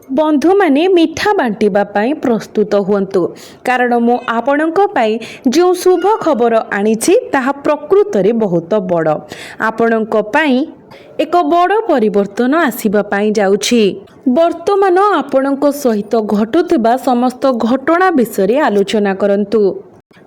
बंधु माने मिठा बांटिबा पाई प्रस्तुत हुअन्तु कारण मु आपणक पाई जो शुभ खबर आनिछि ताहा प्रकृत रे बहुत बड़ आपणक पाई एक बड़ परिवर्तन आसीबा पाई जाउछि। वर्तमान आपणक सहित घटुथिबा समस्त घटना विषय आलोचना करंतु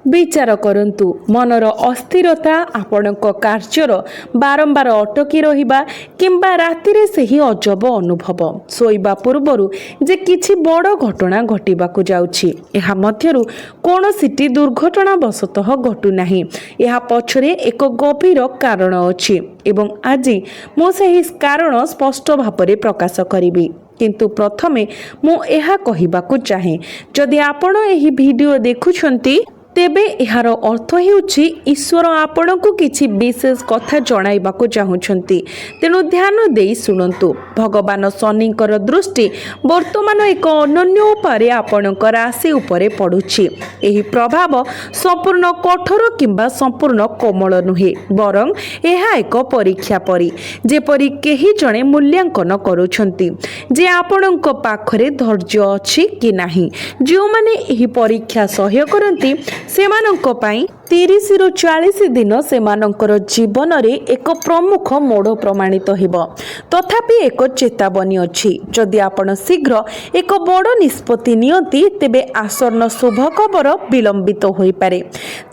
विचार करंतु मनर अस्थिरता आपणक कार्यर बारंबार अटकी रहिबा किंबा रातिरे सेही अजब अनुभव सोइबा पूर्वरु जे किछि बड़ घटना घटिबाकु जाउछि एहा मध्यरु कोनोसिटी दुर्घटना वशतः घटु नाही एहा पछरे एक गभीर कारण अछि एवं आजि मु सेही कारण स्पष्ट भाବରେ प्रकाश करिबि। किंतु प्रथमे मु एहा कहिबाकु चाहे जदि आपण एही वीडियो देखुछंती तेबे एहार अर्थ हेउछि ईश्वर आपणकु किछि विशेष कथा जणाइबाकु चाहुछंती तेणु ध्यान देई सुनंतु। भगवान शनिकर दृष्टि वर्तमान एक अनन्य उपाय आपणक राशि उपरे पडुछि। एही प्रभाव संपूर्ण कठोर किंबा संपूर्ण कोमल नुहे बरं एहा एक परीक्षा परि जेपरि केही जणे मूल्यांकन करूछंती जे आपणक पाखरे धैर्य अछि कि नाही। जो माने एही परीक्षा सह्य करंती सेमानंक पाई 30 रु 40 दिन सेमानंकर जीवन रे एक प्रमुख मोड़ प्रमाणित हेबो। तथापि एक चेतावनी अछि जदि आपण शीघ्र एक बड़ निष्पत्ति नियंती तेबे आसन्न शुभ खबर विलंबित होई पारे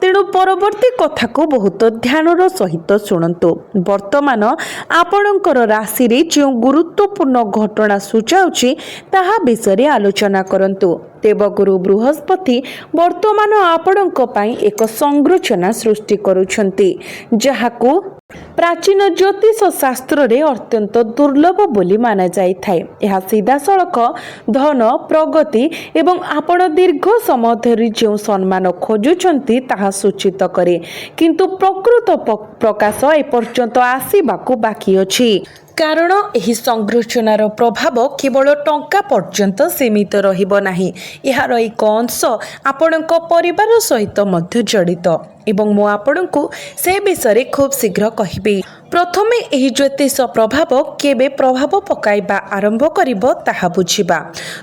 तेणु परवर्ती कथा को बहुत ध्यानर सहित सुनंतु। वर्तमान आपणकर राशि रे जो गुरुत्वपूर्ण घटना सूचाउछि ताहा विषय आलोचना करंतु। देवगुरु बृहस्पति वर्तमान आपणक पाई एक संरचना सृष्टि करुछंती जहाकू प्राचीन ज्योतिष शास्त्र रे अत्यंत दुर्लभ बोली माना जाई थाए। यह सीधा सड़क धन प्रगति एवं आपण दीर्घ समय धरी जो सम्मान खोजुछंती ताहा सूचित करे किंतु प्रकृत प्रकाश एपर्यंत आसीबाकू बाकी अछि कारण एही संरचनार प्रभाव केवल टंका पर्यंत सीमित रहिबो नाही एहार एक अंश आपणक परिवार सहित मध्य जड़ित एवं मु आपणकु से विषय खूब शीघ्र कहिबी। प्रथमे एही ज्योतिष प्रभाव केबे प्रभाव पकाइबा आरंभ करिबो ताहा बुझिबा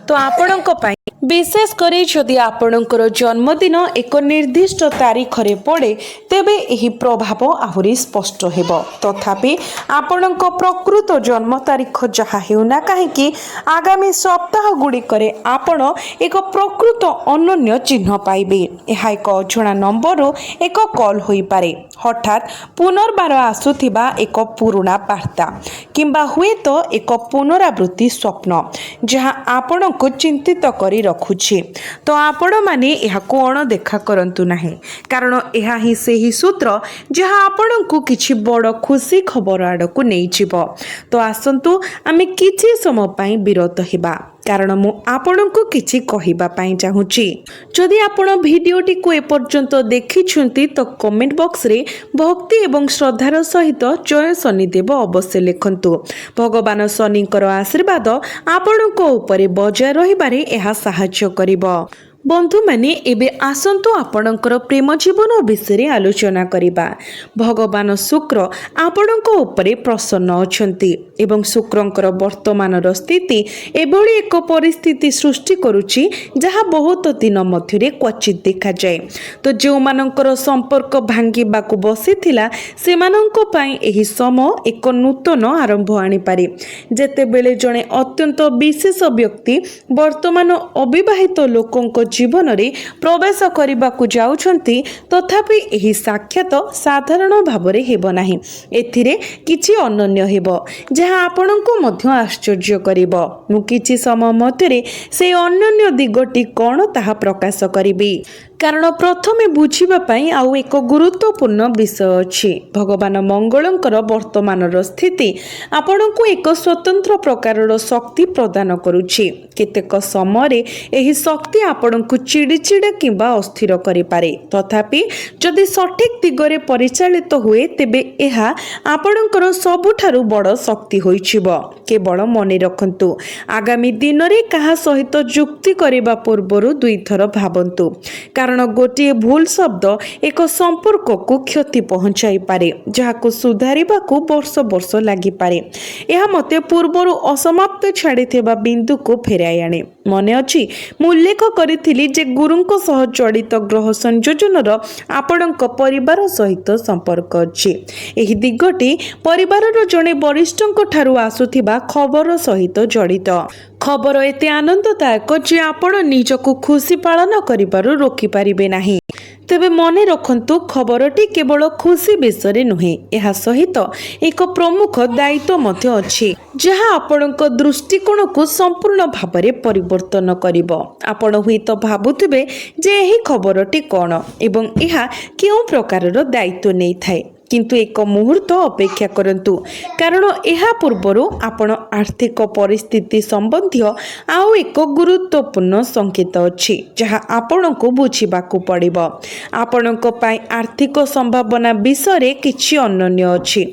तो आपणक पाई विशेष करी जदि आपणकर जन्मदिन एक निर्दिष्ट तारीख रे पड़े तेबे एही प्रभाव आहुरी स्पष्ट हेबो। तथापि आपणक प्रकृत जन्म तारीख जहा हेउना काहेकि आगामी सप्ताह गुड़िकरे आपण एक प्रकृत अनन्य चिन्ह पाइबे। एहा एक अजଣା नंबर एक कॉल होई पारे हठात पुनर्बार आसुथिबा एक पुराना वार्ता किंबा हुए तो एक पुनरावृत्ति स्वप्न जहाँ आपण को चिंतित करी रखुछि तो आपण माने एहाको अणदेखा करंतु नाही कारण एहा ही सेही सूत्र जहाँ आपण को किछि बड़ खुशी खबर आड़कू नहीं जिवो। तो आसंतु आमे किछि समय पाई विरत हेबा कारण मु आपणको किछि कहिबा पाई चाहूछि। जदि आपण भिडियोटी को एपर्यंत देखिछंती तो कमेंट बॉक्स रे भक्ति एवं श्रद्धार सहित जय शनिदेव अवश्य लिखंतु। भगवान शनिकर आशीर्वाद आपणको ऊपर बजाय रहिबारे एहा सहाय्य करिवो। बंधु माने एबे आसंतु आपणकर प्रेम जीवन विषय आलोचना करिबा। भगवान शुक्र आपणक उपरे प्रसन्न अछंती एवं शुक्रंकर वर्तमानर स्थिति एभली एक परिस्थिति सृष्टि करुछि जहा बहुत दिन मध्यरे क्वचित देखा जाए। तो जो मानकर संपर्क भांगिबाकू बसिथिला सेमानंक पई एही समय एक नूतन आरंभ आनी पारे जेतेबेले जणे अत्यंत विशेष व्यक्ति वर्तमान अविवाहित लोकंक जीवन रे प्रवेश करबाकू जाउछंती तथापि एही साक्षात साधारण भाबरे हेबो नाही एथिरे किछि अनन्य हेबो जहा आपणको मध्य आश्चर्य करिवो। मु किछि समय मध्यरे से अनन्य दिगटी कोन ताहा प्रकाश करिबी कारण प्रथमे बुझिबा पई आउ एक गुरुत्वपूर्ण विषय अछि। भगवान मंगलंकर वर्तमानर स्थिति आपणको एक स्वतंत्र प्रकारर शक्ति प्रदान करुछि। केतेक समय एही शक्ति आपणको चिड़चिड़ा किंबा अस्थिर करि पारे तथापि जदि सठिक दिगरे परिचालित हुए तेबे एहा आपणकर सबुठारु बड़ शक्ति होइछिबो। केवल मने रखंतु आगामी दिन रे कहा सहित जुक्ति करिबा पूर्वरु दुई थर भाबंतु कारण कारण गोटे भूल शब्द एक संपर्क को क्षति पहुंचाई पारे जहां सुधारिबा को वर्ष वर्ष लगी पारे। यह मते पूर्वर असमाप्त छाड़ी बिंदु को फेराई आने। मन अच्छी मु उल्लेख करी जे गुरुंको सह जड़ित ग्रह संयोजन आपणक परिवार सहित संपर्क अच्छी। एही दिगटी परिवार जड़े वरिष्ठ ठारू आसुथिबा खबर सहित जड़ित। खबर एते आनंददायक जे आपण निजको खुशी पालन करिबारु रोकी पारिबे नाही। तेबे मने रखंतु खबरटी केवल खुशी विषय नुहे, यह सहित एक प्रमुख दायित्व मध्य अछि जहाँ आपणक दृष्टिकोण को संपूर्ण भाବରେ परिवर्तन करिबो। आपण हुईत भाबुथिबे जे एही खबरटी कोन एवं यह केउ प्रकारर दायित्व नै थाए, किंतु एक मुहूर्त अपेक्षा करंतु कारण यह पूर्वर आपण आर्थिक परिस्थिति संबंधी आउ एक गुरुत्वपूर्ण संकेत अछि जहाँ आपण को बुझिबा को पड़िबो। आपणक पई आर्थिक संभावना विषय किछि अनन्य अछि।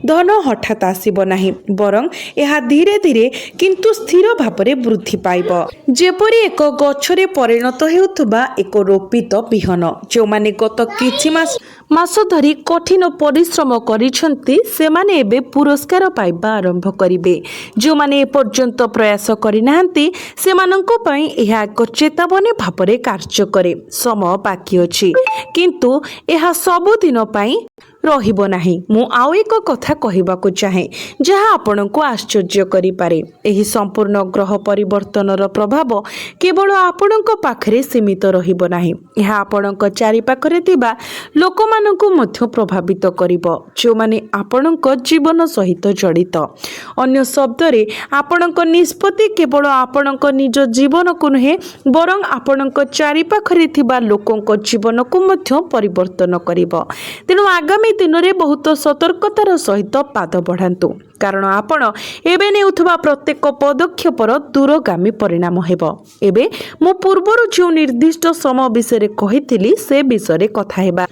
धन हठात आसीबो नाही, बरं यह धीरे धीरे किंतु स्थिर भाବରେ वृद्धि पाइबो। जेपरि एक गछरे परिणत हेउथबा एक रोपित बिहन जो माने गत किछि मास धरी कठिन परिश्रम करिछंती सेमाने एबे पुरस्कार पाइबा आरंभ करिबे। जो माने एपर्यंत प्रयास करिनाहांती सेमानंको पई एहा एक चेतावनी भाବରେ कार्य करे। समय बाकी अछि किंतु एहा सब दिन पई रहिबो नाही। मु आउ एक कथा कहिबाकू चाहे जहाँ आपणको आश्चर्य करि पारे। एही संपूर्ण ग्रह परिवर्तनर प्रभाव केवल आपणको पाखरे सीमित रहिबो नाही, एहा आपणको चारि पाखरे थिबा लोकमानंको मध्य प्रभावित करिबो जो माने आपणको जीवन सहित जड़ित। अन्य शब्दरे आपणको निष्पत्ति केवल आपणको निज जीवन को नुहे बरं आपणको चारि पाखरे थिबा लोकंको जीवन को मध्य परिवर्तन करिबो। तेणु आगामी दिन में बहुत सतर्कतार सहित पाद बढ़ातु कारण आपण एबे नेउथबा प्रत्येक पदक्षेपर दूरगामी परिणाम हेबो। एबे मो पूर्वर जो निर्दिष्ट समय विषय कहिथिली से विषय कथा हेबा।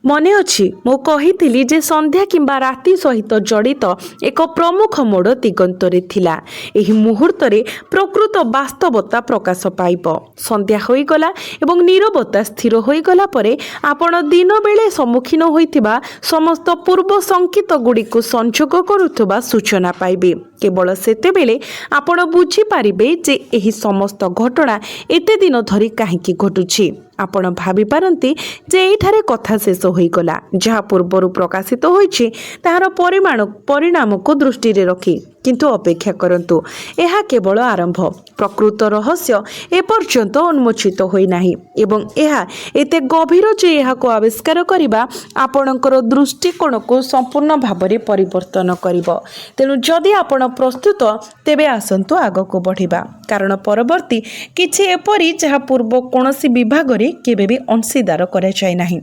मने अछि मो कहिथिली जे संध्या किंबा राति सहित जड़ित एक प्रमुख मोड़ दिगंतरे थिला। एही मुहूर्त रे प्रकृत वास्तवता प्रकाश पाइब। संध्या होई गला एवं नीरवता स्थिर होई गला परे आपण दिन बेले सम्मुखीन होइथिबा समस्त पूर्व संकेत गुडी को संयोग करुथबा सूचना पाइबे। केवल सेते बेले आपण बुझी पारिबे जे एही समस्त घटना एते दिन धरी काहेकि घटुछि। आपण भाबी पारंती जे एठारे कथा शेष होईगला, जहाँ पूर्वर प्रकाशित होईछि ताहार परिणाम को दृष्टि रे रखी किंतु अपेक्षा करंतु एहा केवल आरंभ। प्रकृत रहस्य एपर्यंत उन्मोचित होई नाही एवं एहा एते गभीर जे एहा को आविष्कार करिबा आपणकर दृष्टिकोण को संपूर्ण भाବରେ परिवर्तन करिवो। तेनु जदि आपण प्रस्तुत तेबे आसंतु आग को बढ़िबा कारण परवर्ती किछि एपरि जहाँ पूर्व कोनोसी विभाग रे केबे भी अंशीदार करे जाय नाही।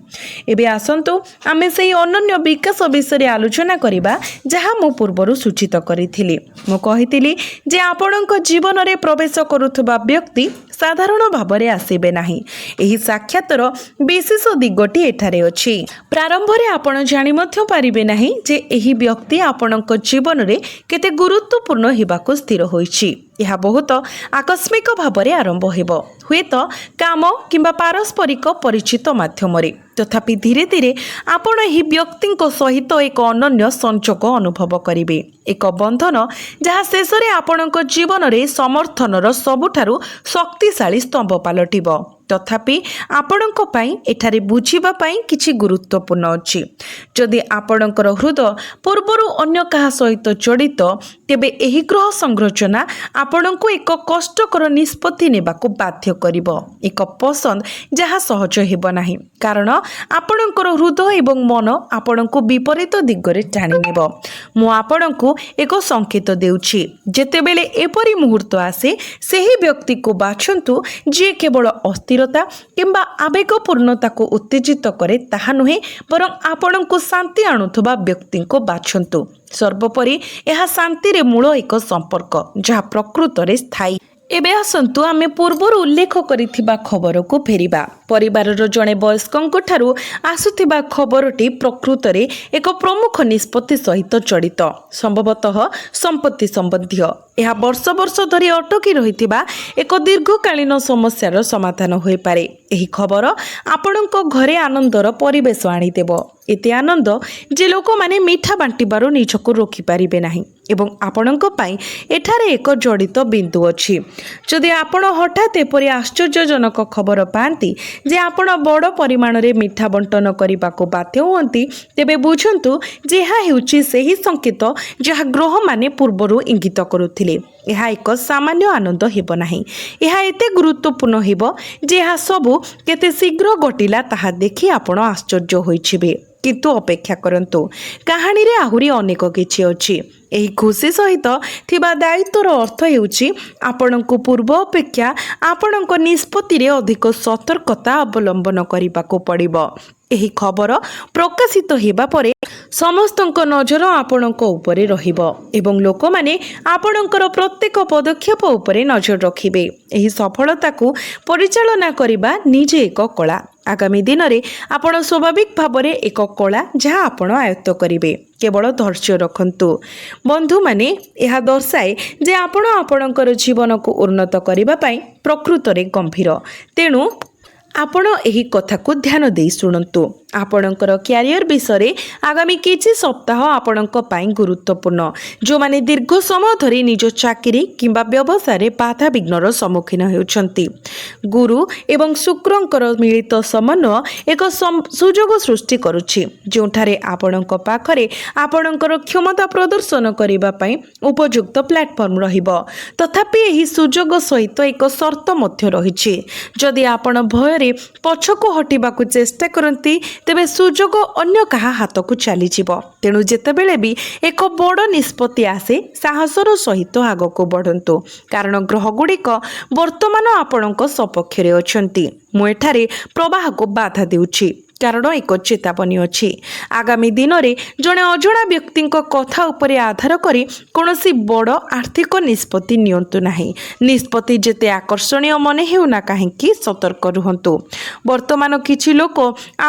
एबे आसंतु आमे सेही अनन्य विकास विषय आलोचना करिबा जहाँ मो पूर्वरु सूचित करिथिली। मु कहिथिली जे आपणक जीवन रे प्रवेश करुथबा व्यक्ति साधारण भाବରେ आसीबे नाही। एही साक्षातर विशेष दिगटी एठारे अछि। प्रारंभ रे आपण जानि मध्य पारिबे नाही जे एही व्यक्ति आपणक जीवन रे केते गुरुत्वपूर्ण हेबाको स्थिर होइछि। यह बहुत आकस्मिक भाବରେ आरंभ हेबो, हुएत काम किंबा पारस्परिक परिचित माध्यम रे, तथापि धीरे धीरे आपण एही व्यक्ति सहित एक अनन्य संयोग अनुभव करिवे। एक बंधन जहाँ शेष रे आपणक जीवन रे समर्थनर सबुठारु शक्तिशाली स्तंभ पालटिबो। तथापि आपणक पई एठारे बुझिबा पई किछि गुरुत्वपूर्ण अछि। जदि आपणकर हृदय पूर्वरु अन्य काहा सहित जड़ित तेबे एही ग्रह संरचना आपणको एक कष्टकर निष्पत्ति नेबाको बाध्य करिवो। एक पसंद जहाँ सहज हेबो नाही कारण आपणकर हृदय एवं मन आपणको विपरीत दिगरे टाणी नेबो। मु आपणको एक संकेत देउछि, जेतेबेले एपरि मुहूर्त आसे सेही व्यक्ति को बाछंतु जे केवल अस्थिरता किंबा आवेगपूर्णता को उत्तेजित करे ताहा नुहे बरं आपणको शांति आणुथबा व्यक्ति को बाछंतु। सर्वोपरि यह शांति रे मूल एक संपर्क जहाँ प्रकृत रे स्थायी। एबे आसंतु आमे पूर्वर उल्लेख करिथिबा खबर को फेरिबा। ପରିବାରର ଜଣେ ବୟସ୍କଙ୍କ ଠାରୁ ଆସୁଥିବା ଖବରଟି ପ୍ରକୃତରେ ଏକ ପ୍ରମୁଖ ନିଷ୍ପତ୍ତି ସହିତ ଜଡ଼ିତ, ସମ୍ଭବତଃ ସମ୍ପତ୍ତି ସମ୍ବନ୍ଧୀୟ। ଏହା ବର୍ଷ ବର୍ଷ ଧରି ଅଟକି ରହିଥିବା ଏକ ଦୀର୍ଘକାଳୀନ ସମସ୍ୟାର ସମାଧାନ ହୋଇପାରେ। ଏହି ଖବର ଆପଣଙ୍କ ଘରେ ଆନନ୍ଦର ପରିବେଶ ଆଣିଦେବ, ଏତେ ଆନନ୍ଦ ଯେ ଲୋକମାନେ ମିଠା ବାଣ୍ଟିବାରୁ ନିଜକୁ ରୋକିପାରିବେ ନାହିଁ। ଏବଂ ଆପଣଙ୍କ ପାଇଁ ଏଠାରେ ଏକ ଜଡ଼ିତ ବିନ୍ଦୁ ଅଛି। ଯଦି ଆପଣ ହଠାତ୍ ଏପରି ଆଶ୍ଚର୍ଯ୍ୟଜନକ ଖବର ପାଆନ୍ତି ଯେ ଆପଣ ବଡ଼ ପରିମାଣରେ ମିଠା ବଣ୍ଟନ କରିବାକୁ ବାଧ୍ୟ ହୁଅନ୍ତି, ତେବେ ବୁଝନ୍ତୁ ଯେ ଏହା ହେଉଛି ସେହି ସଂକେତ ଯାହା ଗ୍ରହମାନେ ପୂର୍ବରୁ ଇଙ୍ଗିତ କରୁଥିଲେ। ଏହା ଏକ ସାମାନ୍ୟ ଆନନ୍ଦ ହେବ ନାହିଁ, ଏହା ଏତେ ଗୁରୁତ୍ୱପୂର୍ଣ୍ଣ ହେବ ଯେ ଏହା ସବୁ କେତେ ଶୀଘ୍ର ଘଟିଲା ତାହା ଦେଖି ଆପଣ ଆଶ୍ଚର୍ଯ୍ୟ ହୋଇଯିବେ। କିନ୍ତୁ ଅପେକ୍ଷା କରନ୍ତୁ, କାହାଣୀରେ ଆହୁରି ଅନେକ କିଛି ଅଛି। ଏହି ଖୁସି ସହିତ ଥିବା ଦାୟିତ୍ୱର ଅର୍ଥ ହେଉଛି ଆପଣଙ୍କୁ ପୂର୍ବ ଅପେକ୍ଷା ଆପଣଙ୍କ ନିଷ୍ପତ୍ତିରେ ଅଧିକ ସତର୍କତା ଅବଲମ୍ବନ କରିବାକୁ ପଡ଼ିବ। ଏହି ଖବର ପ୍ରକାଶିତ ହେବା ପରେ ସମସ୍ତଙ୍କ ନଜର ଆପଣଙ୍କ ଉପରେ ରହିବ ଏବଂ ଲୋକମାନେ ଆପଣଙ୍କର ପ୍ରତ୍ୟେକ ପଦକ୍ଷେପ ଉପରେ ନଜର ରଖିବେ। ଏହି ସଫଳତାକୁ ପରିଚାଳନା କରିବା ନିଜେ ଏକ କଳା। ଆଗାମୀ ଦିନରେ ଆପଣ ସ୍ୱାଭାବିକ ଭାବରେ ଏକ କଳା ଯାହା ଆପଣ ଆୟତ୍ତ କରିବେ। କେବଳ ଧୈର୍ଯ୍ୟ ରଖନ୍ତୁ। ବନ୍ଧୁମାନେ, ଏହା ଦର୍ଶାଏ ଯେ ଆପଣ ଆପଣଙ୍କର ଜୀବନକୁ ଉନ୍ନତ କରିବା ପାଇଁ ପ୍ରକୃତରେ ଗମ୍ଭୀର। ତେଣୁ ଆପଣ ଏହି କଥାକୁ ଧ୍ୟାନ ଦେଇ ଶୁଣନ୍ତୁ। ଆପଣଙ୍କର କ୍ୟାରିୟର ବିଷୟରେ ଆଗାମୀ କିଛି ସପ୍ତାହ ଆପଣଙ୍କ ପାଇଁ ଗୁରୁତ୍ୱପୂର୍ଣ୍ଣ। ଯେଉଁମାନେ ଦୀର୍ଘ ସମୟ ଧରି ନିଜ ଚାକିରି କିମ୍ବା ବ୍ୟବସାୟରେ ବାଧାବିଘ୍ନର ସମ୍ମୁଖୀନ ହେଉଛନ୍ତି, ଗୁରୁ ଏବଂ ଶୁକ୍ରଙ୍କର ମିଳିତ ସମନ୍ୱୟ ଏକ ସୁଯୋଗ ସୃଷ୍ଟି କରୁଛି, ଯେଉଁଠାରେ ଆପଣଙ୍କ ପାଖରେ ଆପଣଙ୍କର କ୍ଷମତା ପ୍ରଦର୍ଶନ କରିବା ପାଇଁ ଉପଯୁକ୍ତ ପ୍ଲାଟଫର୍ମ ରହିବ। ତଥାପି ଏହି ସୁଯୋଗ ସହିତ ଏକ ସର୍ତ୍ତ ମଧ୍ୟ ରହିଛି। ଯଦି ଆପଣ ଭୟରେ ପଛକୁ ହଟିବାକୁ ଚେଷ୍ଟା କରନ୍ତି, ତେବେ ସୁଯୋଗ ଅନ୍ୟ କାହା ହାତକୁ ଚାଲିଯିବ। ତେଣୁ ଯେତେବେଳେ ବି ଏକ ବଡ଼ ନିଷ୍ପତ୍ତି ଆସେ, ସାହସର ସହିତ ଆଗକୁ ବଢ଼ନ୍ତୁ, କାରଣ ଗ୍ରହଗୁଡ଼ିକ ବର୍ତ୍ତମାନ ଆପଣଙ୍କ ସପକ୍ଷରେ ଅଛନ୍ତି। ମୁଁ ଏଠାରେ ପ୍ରବାହକୁ ବାଧା ଦେଉଛି କାରଣ ଏକ ଚେତାବନୀ ଅଛି। ଆଗାମୀ ଦିନରେ ଜଣେ ଅଜଣା ବ୍ୟକ୍ତିଙ୍କ କଥା ଉପରେ ଆଧାର କରି କୌଣସି ବଡ଼ ଆର୍ଥିକ ନିଷ୍ପତ୍ତି ନିଅନ୍ତୁ ନାହିଁ। ନିଷ୍ପତ୍ତି ଯେତେ ଆକର୍ଷଣୀୟ ମନେ ହେଉନା କାହିଁକି, ସତର୍କ ରୁହନ୍ତୁ। ବର୍ତ୍ତମାନ କିଛି ଲୋକ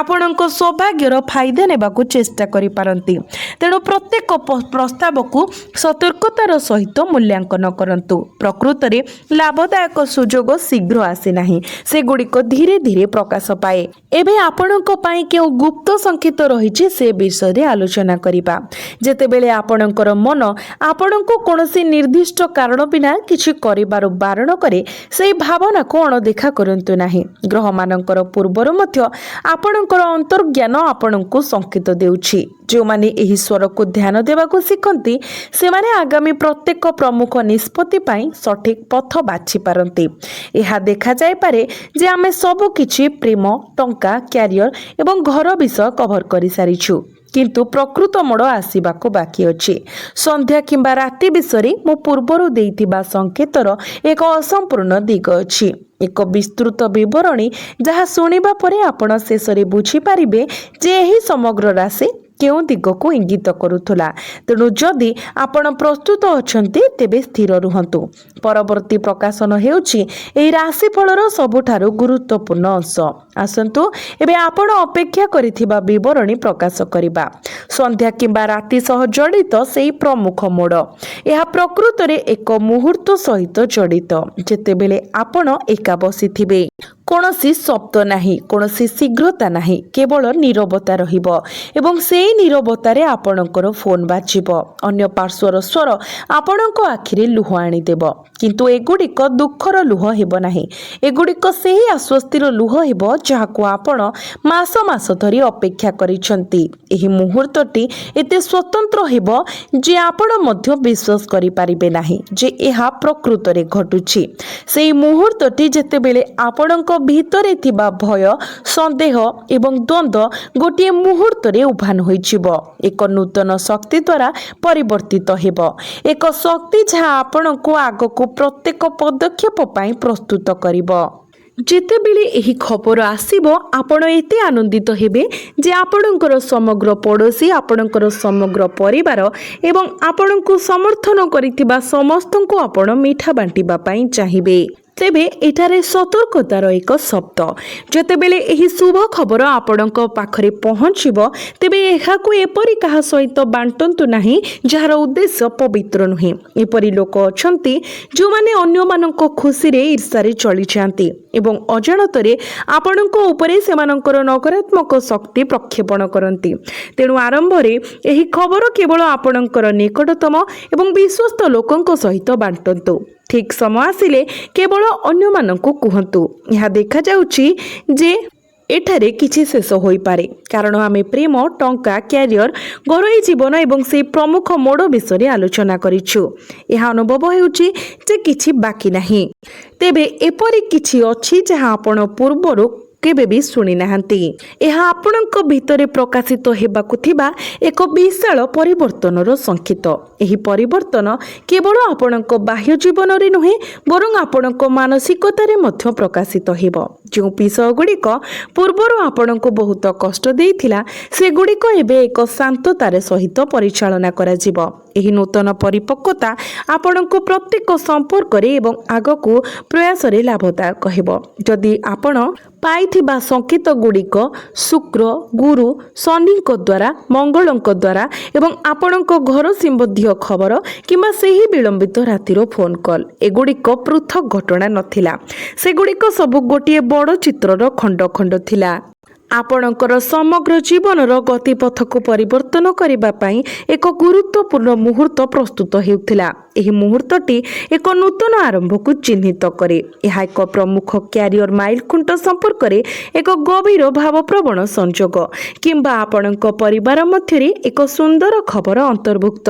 ଆପଣଙ୍କ ସୌଭାଗ୍ୟର ଫାଇଦା ନେବାକୁ ଚେଷ୍ଟା କରିପାରନ୍ତି। ତେଣୁ ପ୍ରତ୍ୟେକ ପ୍ରସ୍ତାବକୁ ସତର୍କତାର ସହିତ ମୂଲ୍ୟାଙ୍କନ କରନ୍ତୁ। ପ୍ରକୃତରେ ଲାଭଦାୟକ ସୁଯୋଗ ଶୀଘ୍ର ଆସେ ନାହିଁ, ସେଗୁଡ଼ିକ ଧୀରେ ଧୀରେ ପ୍ରକାଶ ପାଏ। ଏବେ ଆପଣଙ୍କ ପାଇଁ କେଉଁ ଗୁପ୍ତ ସଂକେତ ରହିଛି ସେ ବିଷୟରେ ଆଲୋଚନା କରିବା। ଯେତେବେଳେ ଆପଣଙ୍କର ମନ ଆପଣଙ୍କୁ କୌଣସି ନିର୍ଦ୍ଦିଷ୍ଟ କାରଣ ବିନା କିଛି କରିବାରୁ ବାରଣ କରେ, ସେହି ଭାବନାକୁ ଅଣଦେଖା କରନ୍ତୁ ନାହିଁ। ଗ୍ରହମାନଙ୍କର ପୂର୍ବରୁ ମଧ୍ୟ ଆପଣଙ୍କର ଅନ୍ତର୍ଜ୍ଞାନ ଆପଣଙ୍କୁ ସଂକେତ ଦେଉଛି। ଯେଉଁମାନେ ଏହି ସ୍ୱରକୁ ଧ୍ୟାନ ଦେବାକୁ ଶିଖନ୍ତି, ସେମାନେ ଆଗାମୀ ପ୍ରତ୍ୟେକ ପ୍ରମୁଖ ନିଷ୍ପତ୍ତି ପାଇଁ ସଠିକ୍ ପଥ ବାଛିପାରନ୍ତି। ଏହା ଦେଖାଯାଇପାରେ ଯେ ଆମେ ସବୁ କିଛି ପ୍ରେମ, ଟଙ୍କା, କ୍ୟାରିୟର ଏବଂ ଘର ବିଷୟ କଭର କରିସାରିଛୁ, କିନ୍ତୁ ପ୍ରକୃତ ମୋଡ଼ ଆସିବାକୁ ବାକି ଅଛି। ସନ୍ଧ୍ୟା କିମ୍ବା ରାତି ବିଷୟରେ ମୁଁ ପୂର୍ବରୁ ଦେଇଥିବା ସଂକେତର ଏକ ଅସମ୍ପୂର୍ଣ୍ଣ ଦିଗ ଅଛି, ଏକ ବିସ୍ତୃତ ବିବରଣୀ ଯାହା ଶୁଣିବା ପରେ ଆପଣ ଶେଷରେ ବୁଝିପାରିବେ ଯେ ଏହି ସମଗ୍ର ରାଶି କେଉଁ ଦିଗକୁ ଇଙ୍ଗିତ କରୁଥିଲା। ତେଣୁ ଯଦି ଆପଣ ପ୍ରସ୍ତୁତ ଅଛନ୍ତି, ତେବେ ସ୍ଥିର ରୁହନ୍ତୁ। ପରବର୍ତ୍ତୀ ପ୍ରକାଶନ ହେଉଛି ଏହି ରାଶିଫଳର ସବୁଠାରୁ ଗୁରୁତ୍ୱପୂର୍ଣ୍ଣ ଅଂଶ। ଆସନ୍ତୁ ଏବେ ଆପଣ ଅପେକ୍ଷା କରିଥିବା ବିବରଣୀ ପ୍ରକାଶ କରିବା। ସନ୍ଧ୍ୟା କିମ୍ବା ରାତି ସହ ଜଡ଼ିତ ସେହି ପ୍ରମୁଖ ମୋଡ଼। ଏହା ପ୍ରକୃତରେ ଏକ ମୁହୂର୍ତ୍ତ ସହିତ ଜଡ଼ିତ, ଯେତେବେଳେ ଆପଣ ଏକା ବସିଥିବେ। କୌଣସି ଶବ୍ଦ ନାହିଁ, କୌଣସି ଶୀଘ୍ରତା ନାହିଁ, କେବଳ ନୀରବତା ରହିବ ଏବଂ ସେହି ନୀରବତାରେ ଆପଣଙ୍କର ଫୋନ୍ ବାଜିବ। ଅନ୍ୟ ପାର୍ଶ୍ୱର ସ୍ୱର ଆପଣଙ୍କ ଆଖିରେ ଲୁହ ଆଣିଦେବ, କିନ୍ତୁ ଏଗୁଡ଼ିକ ଦୁଃଖର ଲୁହ ହେବ ନାହିଁ। ଏଗୁଡ଼ିକ ସେହି ଆଶ୍ୱସ୍ତିର ଲୁହ ହେବ ଯାହାକୁ ଆପଣ ମାସ ମାସ ଧରି ଅପେକ୍ଷା କରିଛନ୍ତି। ଏହି ମୁହୂର୍ତ୍ତଟି ଏତେ ସ୍ୱତନ୍ତ୍ର ହେବ ଯେ ଆପଣ ମଧ୍ୟ ବିଶ୍ୱାସ କରିପାରିବେ ନାହିଁ ଯେ ଏହା ପ୍ରକୃତରେ ଘଟୁଛି। ସେହି ମୁହୂର୍ତ୍ତଟି ଯେତେବେଳେ ଆପଣଙ୍କ ଭିତରେ ଥିବା ଭୟ, ସନ୍ଦେହ ଏବଂ ଦ୍ୱନ୍ଦ୍ୱ ଗୋଟିଏ ମୁହୂର୍ତ୍ତରେ ଉଭାନ ହୋଇଯିବ, ଏକ ନୂତନ ଶକ୍ତି ଦ୍ୱାରା ପରିବର୍ତ୍ତିତ ହେବ। ଏକ ଶକ୍ତି ଯାହା ଆପଣଙ୍କୁ ଆଗକୁ ପ୍ରତ୍ୟେକ ପଦକ୍ଷେପ ପାଇଁ ପ୍ରସ୍ତୁତ କରିବ। ଯେତେବେଳେ ଏହି ଖବର ଆସିବ, ଆପଣ ଏତେ ଆନନ୍ଦିତ ହେବେ ଯେ ଆପଣଙ୍କର ସମଗ୍ର ପଡ଼ୋଶୀ, ଆପଣଙ୍କର ସମଗ୍ର ପରିବାର ଏବଂ ଆପଣଙ୍କୁ ସମର୍ଥନ କରିଥିବା ସମସ୍ତଙ୍କୁ ଆପଣ ମିଠା ବାଣ୍ଟିବା ପାଇଁ ଚାହିଁବେ। ତେବେ ଏଠାରେ ସତର୍କତାର ଏକ ଶବ୍ଦ। ଯେତେବେଳେ ଏହି ଶୁଭ ଖବର ଆପଣଙ୍କ ପାଖରେ ପହଞ୍ଚିବ ତେବେ ଏହାକୁ ଏପରି କାହା ସହିତ ବାଣ୍ଟନ୍ତୁ ନାହିଁ ଯାହାର ଉଦ୍ଦେଶ୍ୟ ପବିତ୍ର ନୁହେଁ। ଏପରି ଲୋକ ଅଛନ୍ତି ଯେଉଁମାନେ ଅନ୍ୟମାନଙ୍କ ଖୁସିରେ ଈର୍ଷାରେ ଚଳିଯାଆନ୍ତି ଏବଂ ଅଜାଣତରେ ଆପଣଙ୍କ ଉପରେ ସେମାନଙ୍କର ନକାରାତ୍ମକ ଶକ୍ତି ପ୍ରକ୍ଷେପଣ କରନ୍ତି। ତେଣୁ ଆରମ୍ଭରେ ଏହି ଖବର କେବଳ ଆପଣଙ୍କର ନିକଟତମ ଏବଂ ବିଶ୍ୱସ୍ତ ଲୋକଙ୍କ ସହିତ ବାଣ୍ଟନ୍ତୁ। ଠିକ୍ ସମୟ ଆସିଲେ କେବଳ ଅନ୍ୟମାନଙ୍କୁ କୁହନ୍ତୁ। ଏହା ଦେଖାଯାଉଛି ଯେ ଏଠାରେ କିଛି ଶେଷ ହୋଇପାରେ, କାରଣ ଆମେ ପ୍ରେମ, ଟଙ୍କା, କ୍ୟାରିୟର, ଘରୋଇ ଜୀବନ ଏବଂ ସେହି ପ୍ରମୁଖ ମୋଡ଼ ବିଷୟରେ ଆଲୋଚନା କରିଛୁ। ଏହା ଅନୁଭବ ହେଉଛି ଯେ କିଛି ବାକି ନାହିଁ। ତେବେ ଏପରି କିଛି ଅଛି ଯାହା ଆପଣ ପୂର୍ବରୁ କେବେ ବି ଶୁଣି ନାହାନ୍ତି। ଏହା ଆପଣଙ୍କ ଭିତରେ ପ୍ରକାଶିତ ହେବାକୁ ଥିବା ଏକ ବିଶାଳ ପରିବର୍ତ୍ତନର ସଂକେତ। ଏହି ପରିବର୍ତ୍ତନ କେବଳ ଆପଣଙ୍କ ବାହ୍ୟ ଜୀବନରେ ନୁହେଁ ବରଂ ଆପଣଙ୍କ ମାନସିକତାରେ ମଧ୍ୟ ପ୍ରକାଶିତ ହେବ। ଯେଉଁ ବିଷୟଗୁଡ଼ିକ ପୂର୍ବରୁ ଆପଣଙ୍କୁ ବହୁତ କଷ୍ଟ ଦେଇଥିଲା ସେଗୁଡ଼ିକ ଏବେ ଏକ ଶାନ୍ତତାରେ ସହିତ ପରିଚାଳନା କରାଯିବ। ଏହି ନୂତନ ପରିପକ୍ୱତା ଆପଣଙ୍କୁ ପ୍ରତ୍ୟେକ ସମ୍ପର୍କରେ ଏବଂ ଆଗକୁ ପ୍ରୟାସରେ ଲାଭଦାୟକ ହେବ। ଯଦି ଆପଣ ପାଇଥିବା ସଂକେତ ଗୁଡ଼ିକ ଶୁକ୍ର, ଗୁରୁ, ଶନିଙ୍କ ଦ୍ୱାରା, ମଙ୍ଗଳଙ୍କ ଦ୍ୱାରା ଏବଂ ଆପଣଙ୍କ ଘର ସମ୍ବନ୍ଧୀୟ ଖବର କିମ୍ବା ସେହି ବିଳମ୍ବିତ ରାତିର ଫୋନ୍ କଲ୍, ଏଗୁଡ଼ିକ ପୃଥକ ଘଟଣା ନଥିଲା। ସେଗୁଡ଼ିକ ସବୁ ଗୋଟିଏ ବଡ଼ ଚିତ୍ରର ଖଣ୍ଡ ଖଣ୍ଡ ଥିଲା। ଆପଣଙ୍କର ସମଗ୍ର ଜୀବନର ଗତିପଥକୁ ପରିବର୍ତ୍ତନ କରିବା ପାଇଁ ଏକ ଗୁରୁତ୍ୱପୂର୍ଣ୍ଣ ମୁହୂର୍ତ୍ତ ପ୍ରସ୍ତୁତ ହେଉଥିଲା। ଏହି ମୁହୂର୍ତ୍ତଟି ଏକ ନୂତନ ଆରମ୍ଭକୁ ଚିହ୍ନିତ କରେ। ଏହା ଏକ ପ୍ରମୁଖ କ୍ୟାରିୟର ମାଇଲଖୁଣ୍ଟ ସମ୍ପର୍କରେ ଏକ ଗଭୀର ଭାବପ୍ରବଣ ସଂଯୋଗ କିମ୍ବା ଆପଣଙ୍କ ପରିବାର ମଧ୍ୟରେ ଏକ ସୁନ୍ଦର ଖବର ଅନ୍ତର୍ଭୁକ୍ତ।